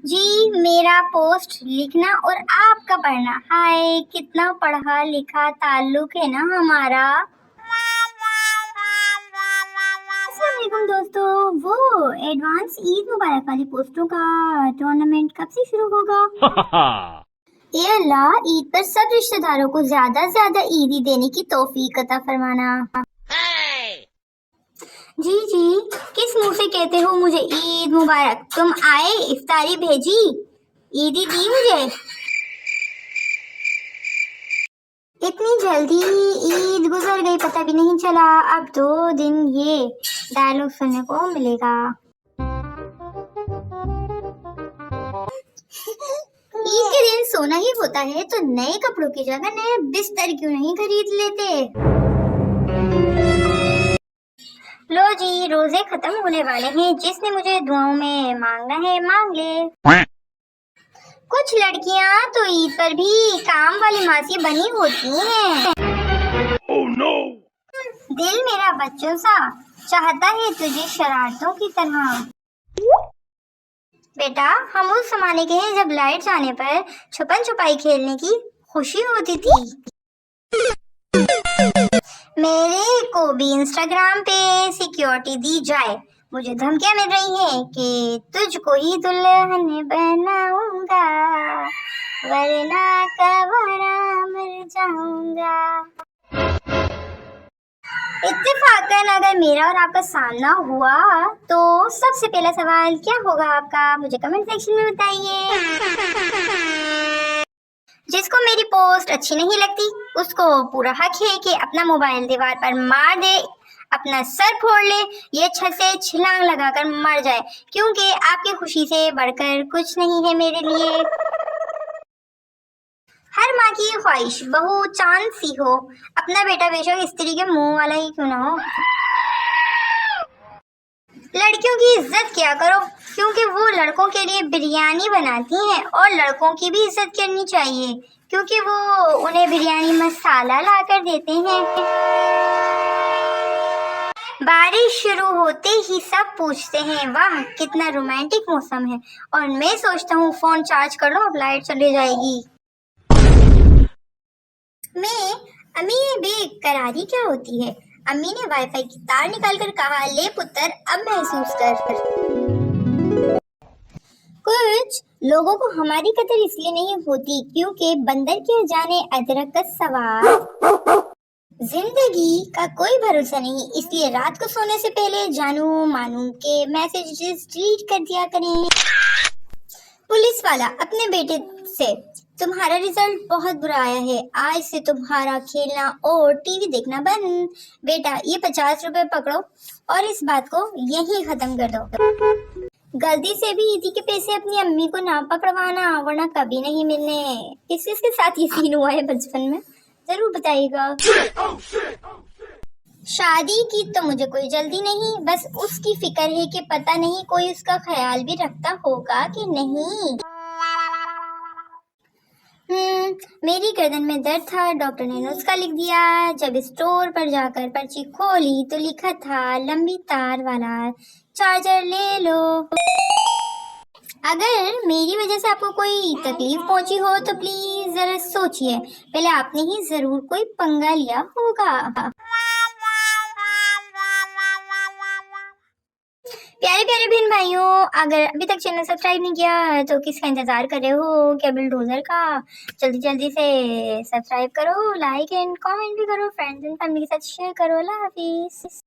जी, मेरा पोस्ट लिखना और आपका पढ़ना, हाय कितना पढ़ा लिखा ताल्लुक है ना हमारा। अस्सलामुअलैकुम दोस्तों, वो एडवांस ईद मुबारक वाली पोस्टों का टूर्नामेंट कब से शुरू होगा? ये अल्लाह, ईद पर सब रिश्तेदारों को ज्यादा से ज्यादा ईदी देने की तौफीक अता फरमाना। जी जी, किस मुंह से कहते हो मुझे ईद मुबारक? तुम आए, इफ्तारी भेजी, ईदी दी मुझे। इतनी जल्दी ईद गुजर गई, पता भी नहीं चला। अब 2 दिन ये डायलॉग सुनने को मिलेगा। ईद के दिन सोना ही होता है, तो नए कपड़ों की जगह नए बिस्तर क्यों नहीं खरीद लेते? लो जी, रोजे खत्म होने वाले हैं, जिसने मुझे दुआओं में मांगना है मांग ले। कुछ लड़कियां तो ईद पर भी काम वाली मासी बनी होती हैं। Oh no! दिल मेरा बच्चों सा चाहता है तुझे शरारतों की तरह। बेटा, हम उस जमाने के हैं जब लाइट जाने पर छुपन छुपाई खेलने की खुशी होती थी। मेरे को भी इंस्टाग्राम पे सिक्योरिटी दी जाए। मुझे धमकियां मिल रही हैं कि तुझको ही दुल्हन बनाऊंगा, वरना कवरा मर जाऊंगा। इत्तेफाकन अगर मेरा और आपका सामना हुआ तो सबसे पहला सवाल क्या होगा आपका? मुझे कमेंट सेक्शन में बताइए। जिसको मेरी पोस्ट अच्छी नहीं लगती उसको पूरा हक है कि अपना मोबाइल दीवार पर मार दे, अपना सर फोड़ ले, ये छत से छलांग लगाकर मर जाए, क्योंकि आपकी खुशी से बढ़कर कुछ नहीं है मेरे लिए। हर माँ की ख्वाहिश बहू चांद सी हो, अपना बेटा बेशक स्त्री के मुंह वाला ही क्यों ना हो। लड़कियों की इज्जत किया करो, क्योंकि वो लड़कों के लिए बिरयानी बनाती हैं, और लड़कों की भी इज्जत करनी चाहिए क्योंकि वो उन्हें बिरयानी मसाला लाकर देते हैं। बारिश शुरू होते ही सब पूछते हैं वाह कितना रोमांटिक मौसम है, और मैं सोचता हूँ फोन चार्ज कर लो, अब लाइट चली जाएगी। मैं अम्मी बेकरारी क्या होती है? अम्मी ने वाईफाई की तार निकालकर कहा, ले पुत्र अब महसूस कर। कुछ लोगों को हमारी कदर इसलिए नहीं होती क्योंकि बंदर के जाने अदरक का सवाल। जिंदगी का कोई भरोसा नहीं, इसलिए रात को सोने से पहले जानू मानू के मैसेजेस डिलीट कर दिया करें। पुलिस वाला अपने बेटे से, तुम्हारा रिजल्ट बहुत बुरा आया है, आज से तुम्हारा खेलना और टीवी देखना बंद। बेटा ये 50 रुपए पकड़ो और इस बात को यहीं खत्म कर दो। गलती से भी ईदी के पैसे अपनी अम्मी को ना पकड़वाना, वरना कभी नहीं मिलने। किसके साथ ये सीन हुआ है बचपन में, जरूर बताइएगा। शादी की तो मुझे कोई जल्दी नहीं, बस उसकी फिक्र है कि पता नहीं कोई उसका ख्याल भी रखता होगा कि नहीं। मेरी गर्दन में दर्द था, डॉक्टर ने नुस्खा लिख दिया। जब स्टोर पर जाकर पर्ची खोली तो लिखा था लंबी तार वाला चार्जर ले लो। अगर मेरी वजह से आपको कोई तकलीफ पहुंची हो तो प्लीज जरा सोचिए, पहले आपने ही जरूर कोई पंगा लिया होगा। प्यारे प्यारे बहन भाइयों, अगर अभी तक चैनल सब्सक्राइब नहीं किया तो किसका इंतजार कर रहे हो? क्या बिल्डोजर का? जल्दी जल्दी से सब्सक्राइब करो, लाइक एंड कमेंट भी करो, फ्रेंड्स एंड फैमिली के साथ शेयर करो। अल्लाह हाफिज।